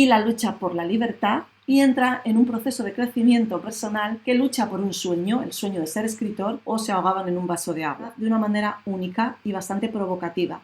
y la lucha por la libertad, y entra en un proceso de crecimiento personal que lucha por un sueño, el sueño de ser escritor, o se ahogaban en un vaso de agua, de una manera única y bastante provocativa.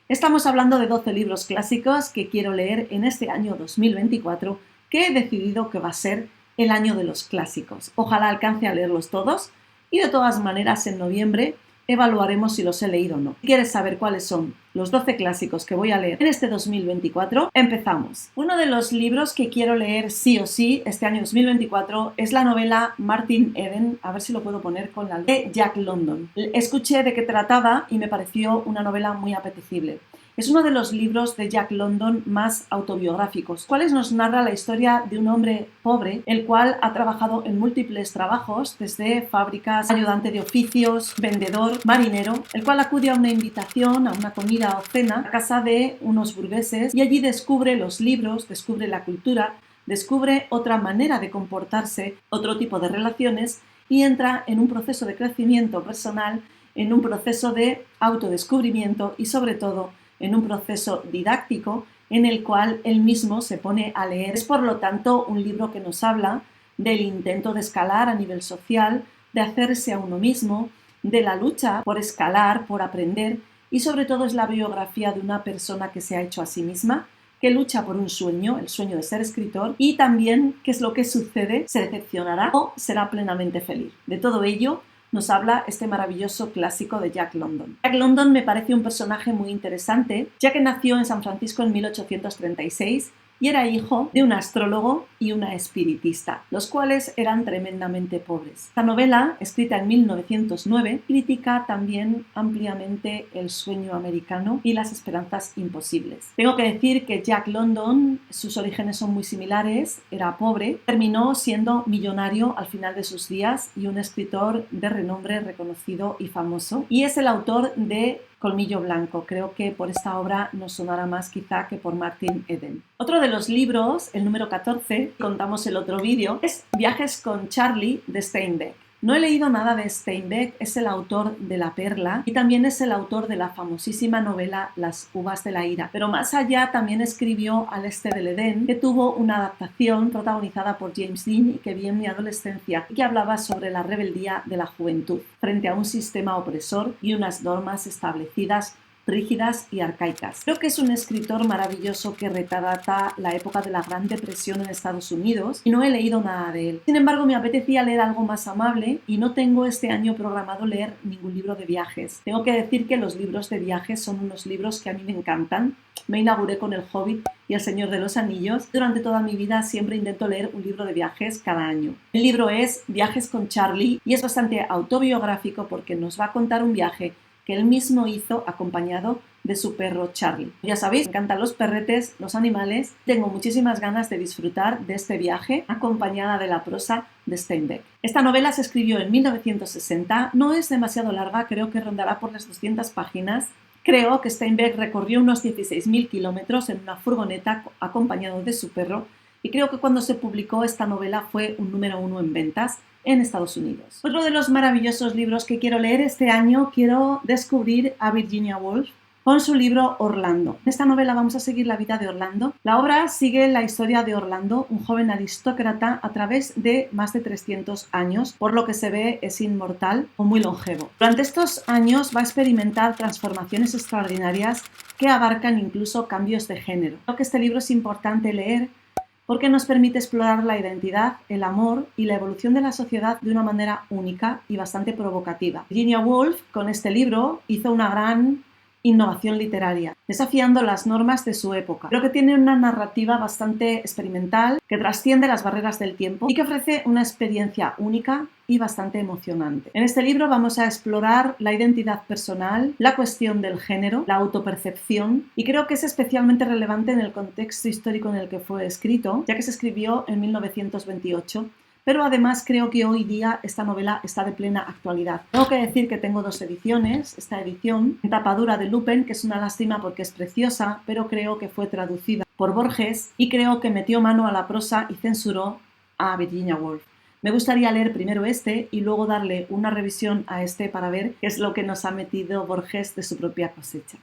Estamos hablando de 12 libros clásicos que quiero leer en este año 2024, que he decidido que va a ser el año de los clásicos. Ojalá alcance a leerlos todos y de todas maneras en noviembre evaluaremos si los he leído o no. Si quieres saber cuáles son los 12 clásicos que voy a leer en este 2024, empezamos. Uno de los libros que quiero leer sí o sí este año 2024 es la novela Martin Eden, a ver si lo puedo poner con la de Jack London. Escuché de qué trataba y me pareció una novela muy apetecible. Es uno de los libros de Jack London más autobiográficos, cuales nos narra la historia de un hombre pobre, el cual ha trabajado en múltiples trabajos, desde fábricas, ayudante de oficios, vendedor, marinero, el cual acude a una invitación, a una comida o cena, a casa de unos burgueses, y allí descubre los libros, descubre la cultura, descubre otra manera de comportarse, otro tipo de relaciones, y entra en un proceso de crecimiento personal, en un proceso de autodescubrimiento y sobre todo en un proceso didáctico en el cual él mismo se pone a leer. Es por lo tanto un libro que nos habla del intento de escalar a nivel social, de hacerse a uno mismo, de la lucha por escalar, por aprender, y sobre todo es la biografía de una persona que se ha hecho a sí misma, que lucha por un sueño, el sueño de ser escritor, y también qué es lo que sucede, se decepcionará o será plenamente feliz. De todo ello nos habla este maravilloso clásico de Jack London. Jack London me parece un personaje muy interesante, ya que nació en San Francisco en 1836 y era hijo de un astrólogo y una espiritista, los cuales eran tremendamente pobres. Esta novela, escrita en 1909, critica también ampliamente el sueño americano y las esperanzas imposibles. Tengo que decir que Jack London, sus orígenes son muy similares, era pobre, terminó siendo millonario al final de sus días y un escritor de renombre reconocido y famoso, y es el autor de Colmillo Blanco. Creo que por esta obra nos sonará más quizá que por Martin Eden. Otro de los libros, el número 14, contamos el otro vídeo, es Viajes con Charlie de Steinbeck. No he leído nada de Steinbeck, es el autor de La Perla y también es el autor de la famosísima novela Las uvas de la ira. Pero más allá también escribió Al este del Edén, que tuvo una adaptación protagonizada por James Dean y que vi en mi adolescencia y que hablaba sobre la rebeldía de la juventud frente a un sistema opresor y unas normas establecidas rígidas y arcaicas. Creo que es un escritor maravilloso que retrata la época de la Gran Depresión en Estados Unidos y no he leído nada de él. Sin embargo, me apetecía leer algo más amable y no tengo este año programado leer ningún libro de viajes. Tengo que decir que los libros de viajes son unos libros que a mí me encantan. Me inauguré con El Hobbit y El Señor de los Anillos. Durante toda mi vida siempre intento leer un libro de viajes cada año. El libro es Viajes con Charlie y es bastante autobiográfico porque nos va a contar un viaje que él mismo hizo acompañado de su perro Charlie. Ya sabéis, me encantan los perretes, los animales. Tengo muchísimas ganas de disfrutar de este viaje acompañada de la prosa de Steinbeck. Esta novela se escribió en 1960, no es demasiado larga, creo que rondará por las 200 páginas. Creo que Steinbeck recorrió unos 16.000 kilómetros en una furgoneta acompañado de su perro y creo que cuando se publicó esta novela fue un número 1 en ventas en Estados Unidos. Otro de los maravillosos libros que quiero leer este año, quiero descubrir a Virginia Woolf con su libro Orlando. En esta novela vamos a seguir la vida de Orlando. La obra sigue la historia de Orlando, un joven aristócrata a través de más de 300 años, por lo que se ve es inmortal o muy longevo. Durante estos años va a experimentar transformaciones extraordinarias que abarcan incluso cambios de género. Creo que este libro es importante leer porque nos permite explorar la identidad, el amor y la evolución de la sociedad de una manera única y bastante provocativa. Virginia Woolf, con este libro, hizo una gran innovación literaria, desafiando las normas de su época. Creo que tiene una narrativa bastante experimental, que trasciende las barreras del tiempo y que ofrece una experiencia única y bastante emocionante. En este libro vamos a explorar la identidad personal, la cuestión del género, la autopercepción, y creo que es especialmente relevante en el contexto histórico en el que fue escrito, ya que se escribió en 1928, pero además creo que hoy día esta novela está de plena actualidad. Tengo que decir que tengo dos ediciones, esta edición en tapadura de Lupen, que es una lástima porque es preciosa, pero creo que fue traducida por Borges y creo que metió mano a la prosa y censuró a Virginia Woolf. Me gustaría leer primero este y luego darle una revisión a este para ver qué es lo que nos ha metido Borges de su propia cosecha.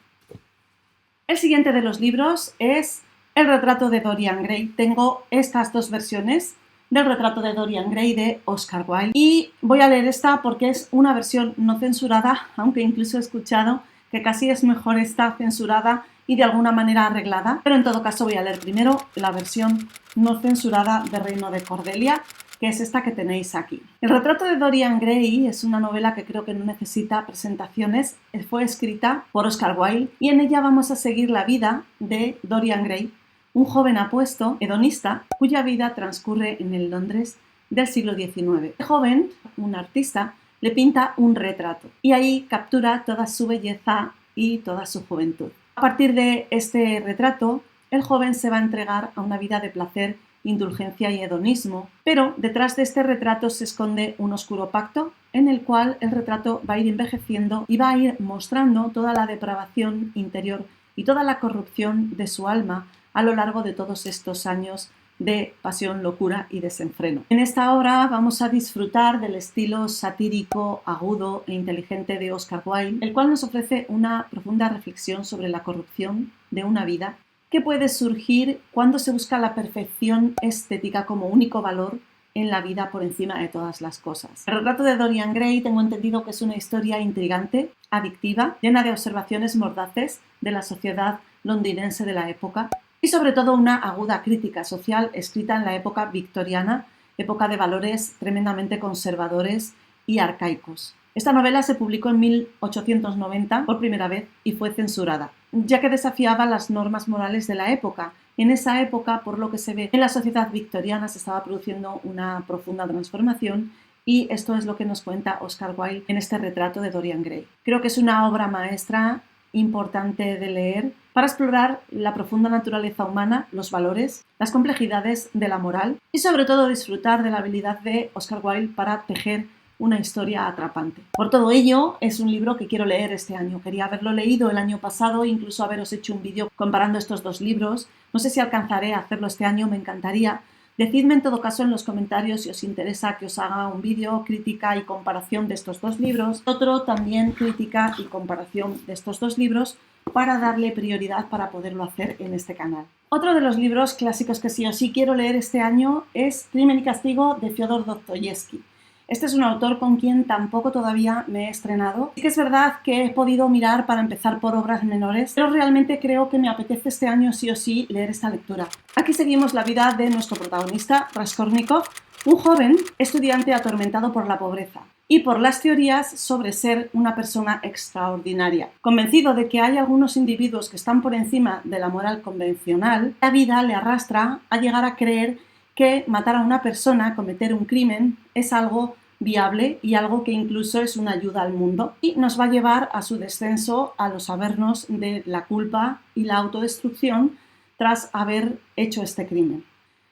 El siguiente de los libros es El retrato de Dorian Gray. Tengo estas dos versiones del retrato de Dorian Gray de Oscar Wilde y voy a leer esta porque es una versión no censurada, aunque incluso he escuchado que casi es mejor esta censurada y de alguna manera arreglada, pero en todo caso voy a leer primero la versión no censurada de Reino de Cordelia, que es esta que tenéis aquí. El retrato de Dorian Gray es una novela que creo que no necesita presentaciones, fue escrita por Oscar Wilde y en ella vamos a seguir la vida de Dorian Gray, un joven apuesto, hedonista, cuya vida transcurre en el Londres del siglo XIX. El joven, un artista, le pinta un retrato y ahí captura toda su belleza y toda su juventud. A partir de este retrato, el joven se va a entregar a una vida de placer, indulgencia y hedonismo, pero detrás de este retrato se esconde un oscuro pacto en el cual el retrato va a ir envejeciendo y va a ir mostrando toda la depravación interior y toda la corrupción de su alma a lo largo de todos estos años de pasión, locura y desenfreno. En esta obra vamos a disfrutar del estilo satírico, agudo e inteligente de Oscar Wilde, el cual nos ofrece una profunda reflexión sobre la corrupción de una vida que puede surgir cuando se busca la perfección estética como único valor en la vida por encima de todas las cosas. El retrato de Dorian Gray tengo entendido que es una historia intrigante, adictiva, llena de observaciones mordaces de la sociedad londinense de la época y sobre todo una aguda crítica social escrita en la época victoriana, época de valores tremendamente conservadores y arcaicos. Esta novela se publicó en 1890 por primera vez y fue censurada, ya que desafiaba las normas morales de la época. En esa época, por lo que se ve en la sociedad victoriana, se estaba produciendo una profunda transformación y esto es lo que nos cuenta Oscar Wilde en este retrato de Dorian Gray. Creo que es una obra maestra importante de leer para explorar la profunda naturaleza humana, los valores, las complejidades de la moral y sobre todo disfrutar de la habilidad de Oscar Wilde para tejer una historia atrapante. Por todo ello, es un libro que quiero leer este año. Quería haberlo leído el año pasado, incluso haberos hecho un vídeo comparando estos dos libros. No sé si alcanzaré a hacerlo este año, me encantaría. Decidme en todo caso en los comentarios si os interesa que os haga un vídeo crítica y comparación de estos dos libros. Otro también crítica y comparación de estos dos libros para darle prioridad para poderlo hacer en este canal. Otro de los libros clásicos que sí o sí quiero leer este año es Crimen y Castigo de Fyodor Dostoyevsky. Este es un autor con quien tampoco todavía me he estrenado. Sí que es verdad que he podido mirar para empezar por obras menores, pero realmente creo que me apetece este año sí o sí leer esta lectura. Aquí seguimos la vida de nuestro protagonista, Raskolnikov, un joven estudiante atormentado por la pobreza y por las teorías sobre ser una persona extraordinaria. Convencido de que hay algunos individuos que están por encima de la moral convencional, la vida le arrastra a llegar a creer que matar a una persona, cometer un crimen, es algo viable y algo que incluso es una ayuda al mundo y nos va a llevar a su descenso a los avernos de la culpa y la autodestrucción tras haber hecho este crimen.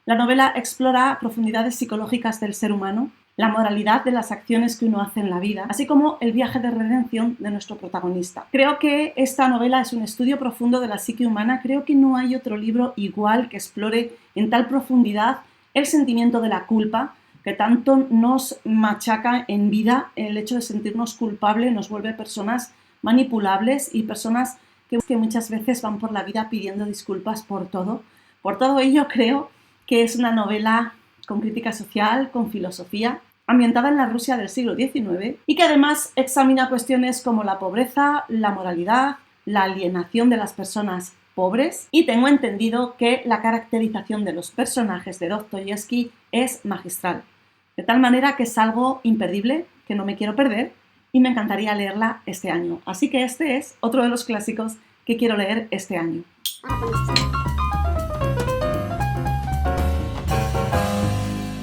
La novela explora profundidades psicológicas del ser humano, la moralidad de las acciones que uno hace en la vida, así como el viaje de redención de nuestro protagonista. Creo que esta novela es un estudio profundo de la psique humana, creo que no hay otro libro igual que explore en tal profundidad el sentimiento de la culpa, que tanto nos machaca en vida. El hecho de sentirnos culpables nos vuelve personas manipulables y personas que muchas veces van por la vida pidiendo disculpas por todo. Por todo ello creo que es una novela con crítica social, con filosofía, ambientada en la Rusia del siglo XIX y que además examina cuestiones como la pobreza, la moralidad, la alienación de las personas pobres y tengo entendido que la caracterización de los personajes de Dostoyevsky es magistral. De tal manera que es algo imperdible, que no me quiero perder y me encantaría leerla este año. Así que este es otro de los clásicos que quiero leer este año.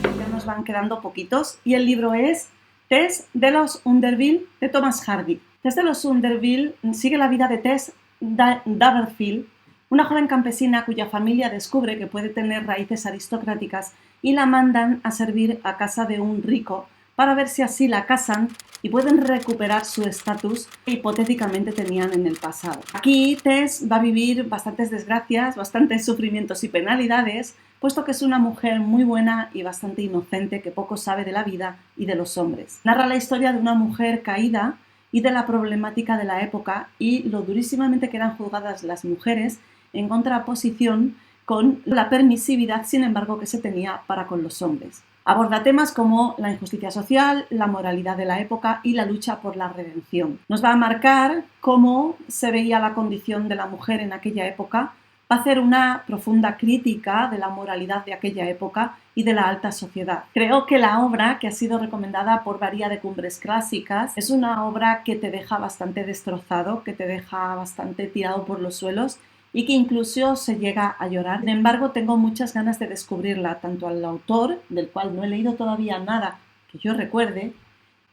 Ya nos van quedando poquitos y el libro es Tess de los Underville de Thomas Hardy. Tess de los Underville sigue la vida de Tess Daverfield, una joven campesina cuya familia descubre que puede tener raíces aristocráticas y la mandan a servir a casa de un rico para ver si así la casan y pueden recuperar su estatus que hipotéticamente tenían en el pasado. Aquí Tess va a vivir bastantes desgracias, bastantes sufrimientos y penalidades puesto que es una mujer muy buena y bastante inocente que poco sabe de la vida y de los hombres. Narra la historia de una mujer caída y de la problemática de la época y lo durísimamente que eran juzgadas las mujeres en contraposición con la permisividad, sin embargo, que se tenía para con los hombres. Aborda temas como la injusticia social, la moralidad de la época y la lucha por la redención. Nos va a marcar cómo se veía la condición de la mujer en aquella época, va a hacer una profunda crítica de la moralidad de aquella época y de la alta sociedad. Creo que la obra, que ha sido recomendada por Varía de Cumbres Clásicas, es una obra que te deja bastante destrozado, que te deja bastante tirado por los suelos y que incluso se llega a llorar. Sin embargo, tengo muchas ganas de descubrirla, tanto al autor, del cual no he leído todavía nada que yo recuerde,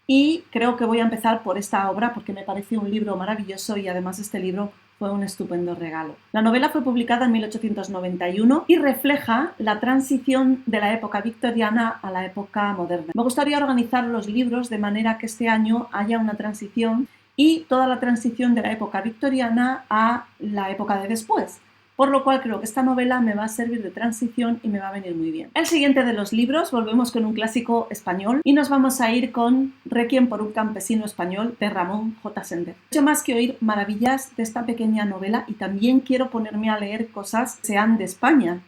y creo que voy a empezar por esta obra porque me parece un libro maravilloso y además este libro fue un estupendo regalo. La novela fue publicada en 1891 y refleja la transición de la época victoriana a la época moderna. Me gustaría organizar los libros de manera que este año haya una transición y toda la transición de la época victoriana a la época de después, por lo cual creo que esta novela me va a servir de transición y me va a venir muy bien. El siguiente de los libros, volvemos con un clásico español y nos vamos a ir con Requiem por un campesino español de Ramón J. Sender. No he hecho más que oír maravillas de esta pequeña novela y también quiero ponerme a leer cosas que sean de España,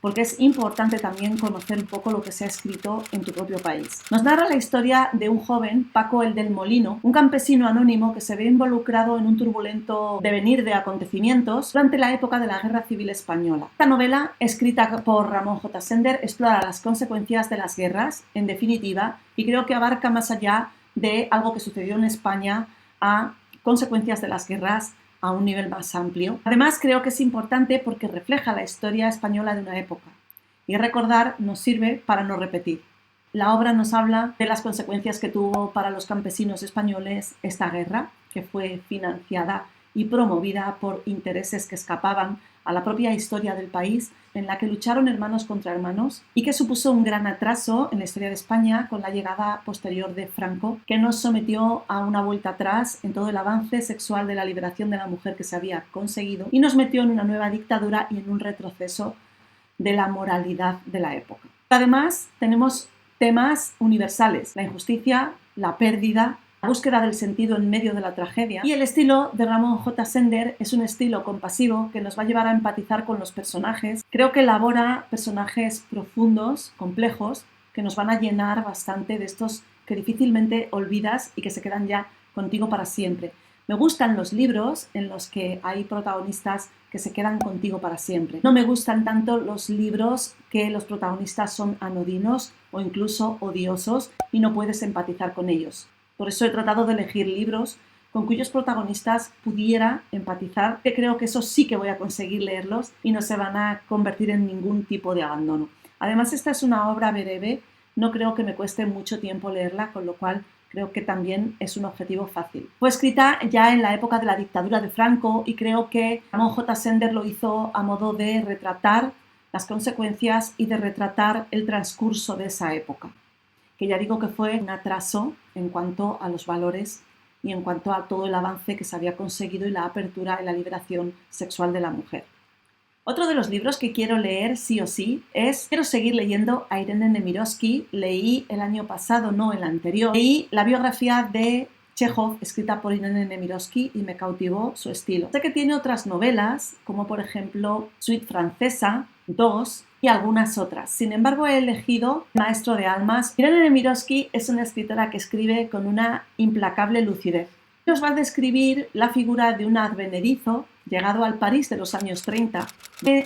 porque es importante también conocer un poco lo que se ha escrito en tu propio país. Nos narra la historia de un joven, Paco el del Molino, un campesino anónimo que se ve involucrado en un turbulento devenir de acontecimientos durante la época de la Guerra Civil Española. Esta novela, escrita por Ramón J. Sender, explora las consecuencias de las guerras, en definitiva, y creo que abarca más allá de algo que sucedió en España a consecuencias de las guerras a un nivel más amplio. Además, creo que es importante porque refleja la historia española de una época y recordar nos sirve para no repetir. La obra nos habla de las consecuencias que tuvo para los campesinos españoles esta guerra, que fue financiada y promovida por intereses que escapaban a la propia historia del país, en la que lucharon hermanos contra hermanos y que supuso un gran atraso en la historia de España con la llegada posterior de Franco, que nos sometió a una vuelta atrás en todo el avance sexual de la liberación de la mujer que se había conseguido y nos metió en una nueva dictadura y en un retroceso de la moralidad de la época. Además, tenemos temas universales: la injusticia, la pérdida, la búsqueda del sentido en medio de la tragedia. Y el estilo de Ramón J. Sender es un estilo compasivo que nos va a llevar a empatizar con los personajes. Creo que elabora personajes profundos, complejos, que nos van a llenar bastante de estos que difícilmente olvidas y que se quedan ya contigo para siempre. Me gustan los libros en los que hay protagonistas que se quedan contigo para siempre. No me gustan tanto los libros que los protagonistas son anodinos o incluso odiosos y no puedes empatizar con ellos. Por eso he tratado de elegir libros con cuyos protagonistas pudiera empatizar, que creo que eso sí que voy a conseguir leerlos y no se van a convertir en ningún tipo de abandono. Además, esta es una obra breve, no creo que me cueste mucho tiempo leerla, con lo cual creo que también es un objetivo fácil. Fue escrita ya en la época de la dictadura de Franco y creo que Ramón J. Sender lo hizo a modo de retratar las consecuencias y de retratar el transcurso de esa época, que ya digo que fue un atraso en cuanto a los valores y en cuanto a todo el avance que se había conseguido y la apertura y la liberación sexual de la mujer. Otro de los libros que quiero leer sí o sí quiero seguir leyendo a Irene Nemirovsky. Leí el año pasado, no el anterior, leí la biografía de Chekhov, escrita por Irene Nemirovsky, y me cautivó su estilo. Sé que tiene otras novelas, como por ejemplo Suite Francesa, 2 y algunas otras. Sin embargo, he elegido Maestro de Almas. Irene Nemirovsky es una escritora que escribe con una implacable lucidez. Nos va a describir la figura de un advenedizo llegado al París de los años 30.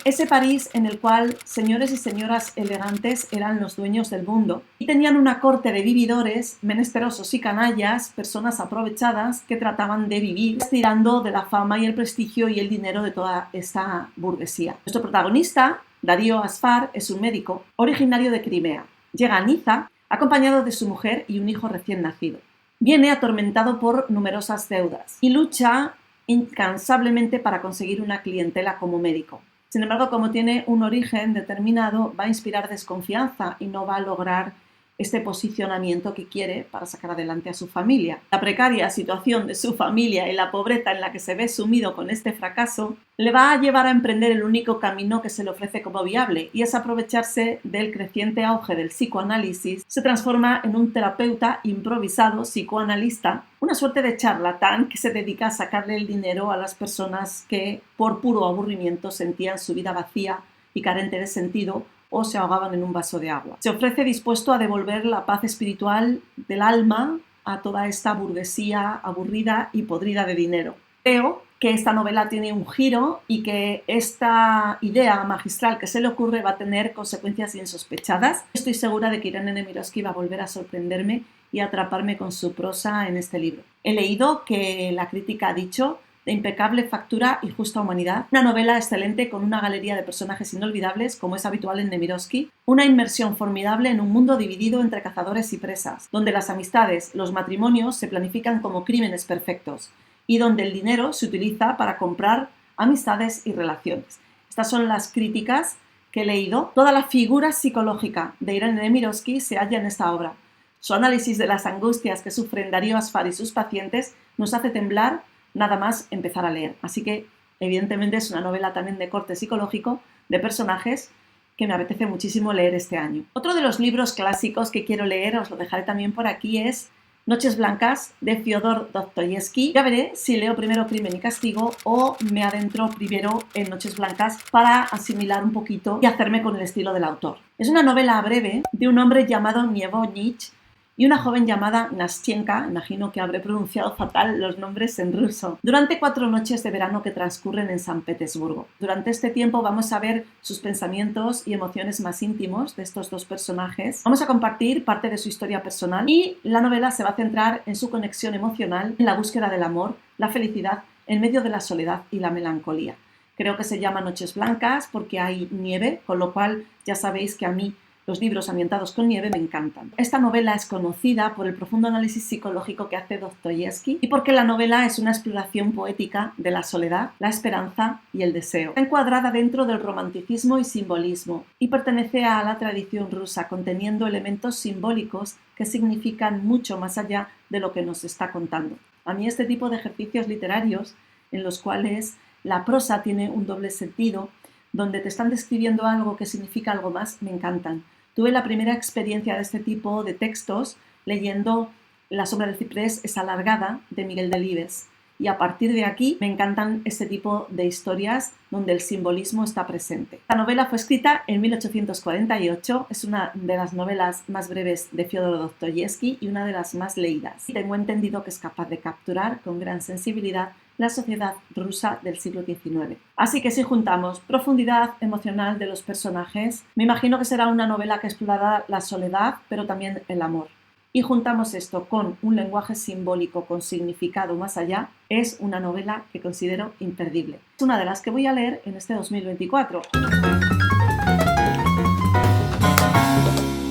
Ese París en el cual señores y señoras elegantes eran los dueños del mundo y tenían una corte de vividores, menesterosos y canallas, personas aprovechadas que trataban de vivir estirando de la fama y el prestigio y el dinero de toda esta burguesía. Nuestro protagonista, Darío Asfar, es un médico originario de Crimea. Llega a Niza acompañado de su mujer y un hijo recién nacido. Viene atormentado por numerosas deudas y lucha incansablemente para conseguir una clientela como médico. Sin embargo, como tiene un origen determinado, va a inspirar desconfianza y no va a lograr este posicionamiento que quiere para sacar adelante a su familia. La precaria situación de su familia y la pobreza en la que se ve sumido con este fracaso le va a llevar a emprender el único camino que se le ofrece como viable, y es aprovecharse del creciente auge del psicoanálisis. Se transforma en un terapeuta improvisado psicoanalista, una suerte de charlatán que se dedica a sacarle el dinero a las personas que por puro aburrimiento sentían su vida vacía y carente de sentido o se ahogaban en un vaso de agua. Se ofrece dispuesto a devolver la paz espiritual del alma a toda esta burguesía aburrida y podrida de dinero. Creo que esta novela tiene un giro y que esta idea magistral que se le ocurre va a tener consecuencias insospechadas. Estoy segura de que Irene Nemirovsky va a volver a sorprenderme y atraparme con su prosa en este libro. He leído que la crítica ha dicho de impecable factura y justa humanidad, una novela excelente con una galería de personajes inolvidables, como es habitual en Nemirovsky, una inmersión formidable en un mundo dividido entre cazadores y presas, donde las amistades, los matrimonios se planifican como crímenes perfectos y donde el dinero se utiliza para comprar amistades y relaciones. Estas son las críticas que he leído. Toda la figura psicológica de Irene Nemirovsky se halla en esta obra. Su análisis de las angustias que sufren Darío Asfar y sus pacientes nos hace temblar nada más empezar a leer. Así que, evidentemente, es una novela también de corte psicológico, de personajes, que me apetece muchísimo leer este año. Otro de los libros clásicos que quiero leer, os lo dejaré también por aquí, es Noches Blancas, de Fyodor Dostoyevsky. Ya veré si leo primero Crimen y Castigo o me adentro primero en Noches Blancas para asimilar un poquito y hacerme con el estilo del autor. Es una novela breve de un hombre llamado Nievonich y una joven llamada Nastyenka, imagino que habré pronunciado fatal los nombres en ruso, durante 4 noches de verano que transcurren en San Petersburgo. Durante este tiempo vamos a ver sus pensamientos y emociones más íntimos de estos dos personajes. Vamos a compartir parte de su historia personal y la novela se va a centrar en su conexión emocional, en la búsqueda del amor, la felicidad, en medio de la soledad y la melancolía. Creo que se llama Noches Blancas porque hay nieve, con lo cual ya sabéis que a mí los libros ambientados con nieve me encantan. Esta novela es conocida por el profundo análisis psicológico que hace Dostoyevsky y porque la novela es una exploración poética de la soledad, la esperanza y el deseo. Está encuadrada dentro del romanticismo y simbolismo y pertenece a la tradición rusa, conteniendo elementos simbólicos que significan mucho más allá de lo que nos está contando. A mí este tipo de ejercicios literarios en los cuales la prosa tiene un doble sentido, donde te están describiendo algo que significa algo más, me encantan. Tuve la primera experiencia de este tipo de textos leyendo La sombra del ciprés es alargada, de Miguel Delibes, y a partir de aquí me encantan este tipo de historias donde el simbolismo está presente. Esta novela fue escrita en 1848, es una de las novelas más breves de Fyodor Dostoyevsky y una de las más leídas. Tengo entendido que es capaz de capturar con gran sensibilidad la sociedad rusa del siglo XIX. Así que si juntamos profundidad emocional de los personajes, me imagino que será una novela que explorará la soledad, pero también el amor. Y juntamos esto con un lenguaje simbólico con significado más allá, es una novela que considero imperdible. Es una de las que voy a leer en este 2024.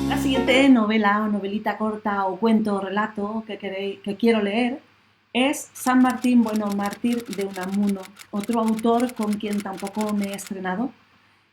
La siguiente novela o novelita corta o cuento o relato que quiero leer es San Martín, bueno, mártir de Unamuno, otro autor con quien tampoco me he estrenado.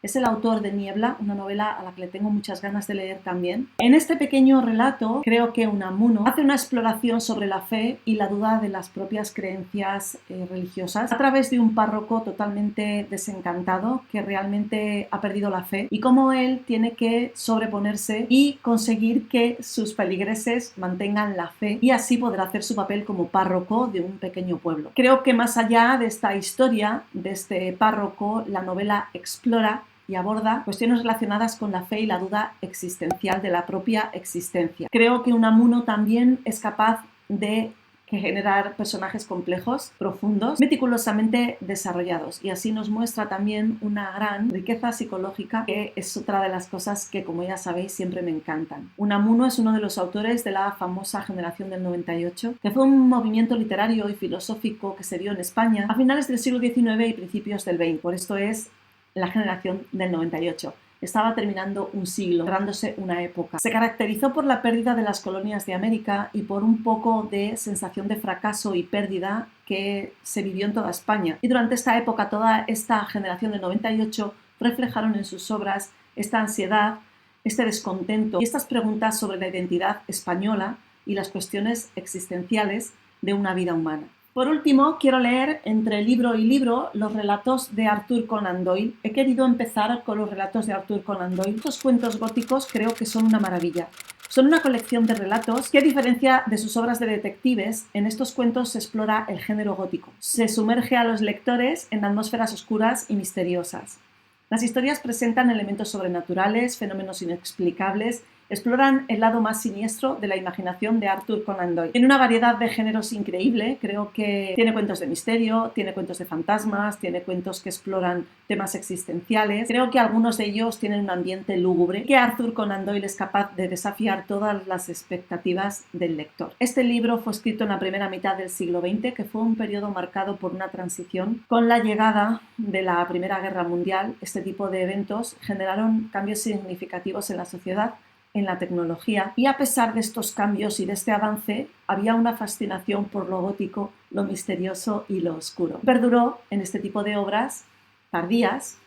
Es el autor de Niebla, una novela a la que le tengo muchas ganas de leer también. En este pequeño relato, creo que Unamuno hace una exploración sobre la fe y la duda de las propias creencias religiosas a través de un párroco totalmente desencantado que realmente ha perdido la fe y cómo él tiene que sobreponerse y conseguir que sus feligreses mantengan la fe y así podrá hacer su papel como párroco de un pequeño pueblo. Creo que más allá de esta historia, de este párroco, la novela explora y aborda cuestiones relacionadas con la fe y la duda existencial de la propia existencia. Creo que Unamuno también es capaz de generar personajes complejos, profundos, meticulosamente desarrollados, y así nos muestra también una gran riqueza psicológica, que es otra de las cosas que, como ya sabéis, siempre me encantan. Unamuno es uno de los autores de la famosa generación del 98, que fue un movimiento literario y filosófico que se dio en España a finales del siglo XIX y principios del XX. Por esto es la generación del 98. Estaba terminando un siglo, cerrándose una época. Se caracterizó por la pérdida de las colonias de América y por un poco de sensación de fracaso y pérdida que se vivió en toda España. Y durante esta época, toda esta generación del 98 reflejaron en sus obras esta ansiedad este descontento y estas preguntas sobre la identidad española y las cuestiones existenciales de una vida humana. Por último, quiero leer entre libro y libro los relatos de Arthur Conan Doyle. He querido empezar con los relatos de Arthur Conan Doyle. Estos cuentos góticos creo que son una maravilla. Son una colección de relatos que, a diferencia de sus obras de detectives, en estos cuentos se explora el género gótico. Se sumerge a los lectores en atmósferas oscuras y misteriosas. Las historias presentan elementos sobrenaturales, fenómenos inexplicables, exploran el lado más siniestro de la imaginación de Arthur Conan Doyle. Tiene una variedad de géneros increíble, creo que tiene cuentos de misterio, tiene cuentos de fantasmas, tiene cuentos que exploran temas existenciales. Creo que algunos de ellos tienen un ambiente lúgubre, que Arthur Conan Doyle es capaz de desafiar todas las expectativas del lector. Este libro fue escrito en la primera mitad del siglo XX, que fue un periodo marcado por una transición. Con la llegada de la Primera Guerra Mundial, este tipo de eventos generaron cambios significativos en la sociedad, en la tecnología, y a pesar de estos cambios y de este avance, había una fascinación por lo gótico, lo misterioso y lo oscuro. Perduró en este tipo de obras tardías,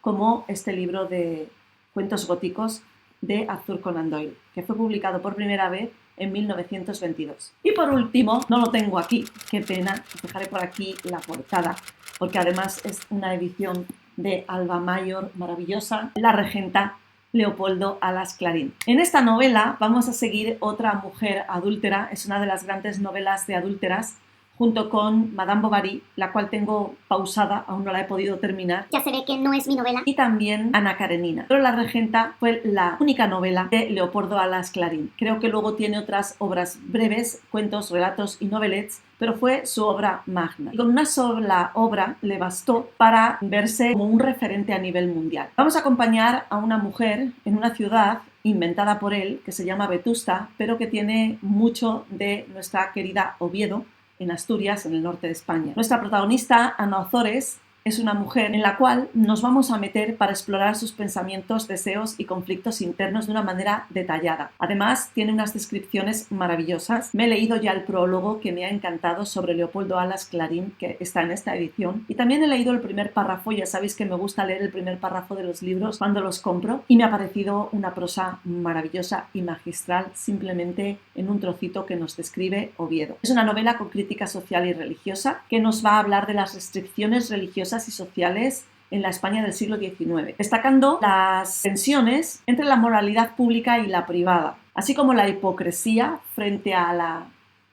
como este libro de cuentos góticos de Arthur Conan Doyle, que fue publicado por primera vez en 1922. Y por último, no lo tengo aquí, qué pena, os dejaré por aquí la portada, porque además es una edición de Alba Mayor maravillosa, La Regenta, Leopoldo Alas Clarín. En esta novela vamos a seguir otra mujer adúltera, es una de las grandes novelas de adúlteras, junto con Madame Bovary, la cual tengo pausada, aún no la he podido terminar. Ya se ve que no es mi novela. Y también Ana Karenina. Pero La Regenta fue la única novela de Leopoldo Alas Clarín. Creo que luego tiene otras obras breves, cuentos, relatos y novelets, pero fue su obra magna. Y con una sola obra le bastó para verse como un referente a nivel mundial. Vamos a acompañar a una mujer en una ciudad inventada por él, que se llama Vetusta, pero que tiene mucho de nuestra querida Oviedo, en Asturias, en el norte de España. Nuestra protagonista, Ana Ozores, es una mujer en la cual nos vamos a meter para explorar sus pensamientos, deseos y conflictos internos de una manera detallada. Además, tiene unas descripciones maravillosas. Me he leído ya el prólogo, que me ha encantado, sobre Leopoldo Alas Clarín, que está en esta edición. Y también he leído el primer párrafo. Ya sabéis que me gusta leer el primer párrafo de los libros cuando los compro. Y me ha parecido una prosa maravillosa y magistral, simplemente en un trocito que nos describe Oviedo. Es una novela con crítica social y religiosa, que nos va a hablar de las restricciones religiosas y sociales en la España del siglo XIX, destacando las tensiones entre la moralidad pública y la privada, así como la hipocresía frente a la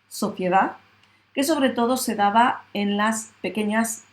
sociedad, que sobre todo se daba en las pequeñas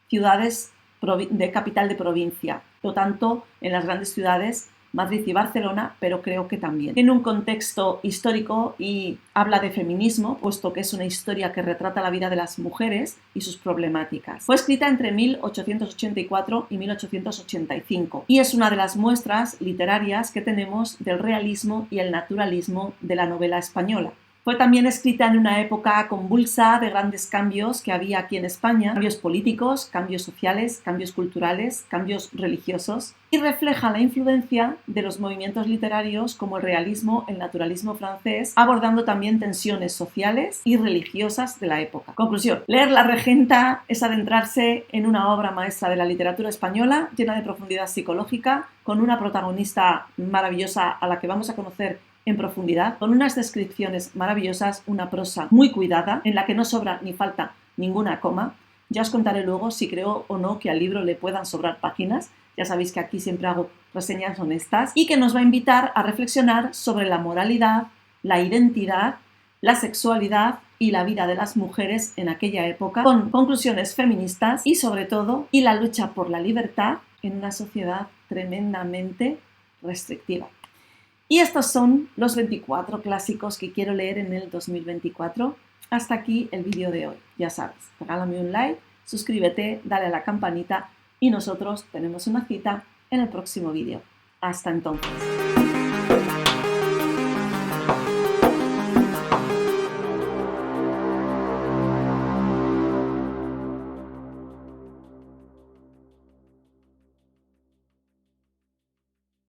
ciudades de capital de provincia, no tanto en las grandes ciudades Madrid y Barcelona, pero creo que también. Tiene un contexto histórico y habla de feminismo, puesto que es una historia que retrata la vida de las mujeres y sus problemáticas. Fue escrita entre 1884 y 1885 y es una de las muestras literarias que tenemos del realismo y el naturalismo de la novela española. Fue también escrita en una época convulsa de grandes cambios que había aquí en España, cambios políticos, cambios sociales, cambios culturales, cambios religiosos, y refleja la influencia de los movimientos literarios como el realismo, el naturalismo francés, abordando también tensiones sociales y religiosas de la época. Conclusión: leer La Regenta es adentrarse en una obra maestra de la literatura española, llena de profundidad psicológica, con una protagonista maravillosa a la que vamos a conocer en profundidad, con unas descripciones maravillosas, una prosa muy cuidada, en la que no sobra ni falta ninguna coma. Ya os contaré luego si creo o no que al libro le puedan sobrar páginas. Ya sabéis que aquí siempre hago reseñas honestas, y que nos va a invitar a reflexionar sobre la moralidad, la identidad, la sexualidad y la vida de las mujeres en aquella época, con conclusiones feministas y sobre todo, y la lucha por la libertad en una sociedad tremendamente restrictiva. Y estos son los 24 clásicos que quiero leer en el 2024. Hasta aquí el vídeo de hoy. Ya sabes, regálame un like, suscríbete, dale a la campanita y nosotros tenemos una cita en el próximo vídeo. Hasta entonces.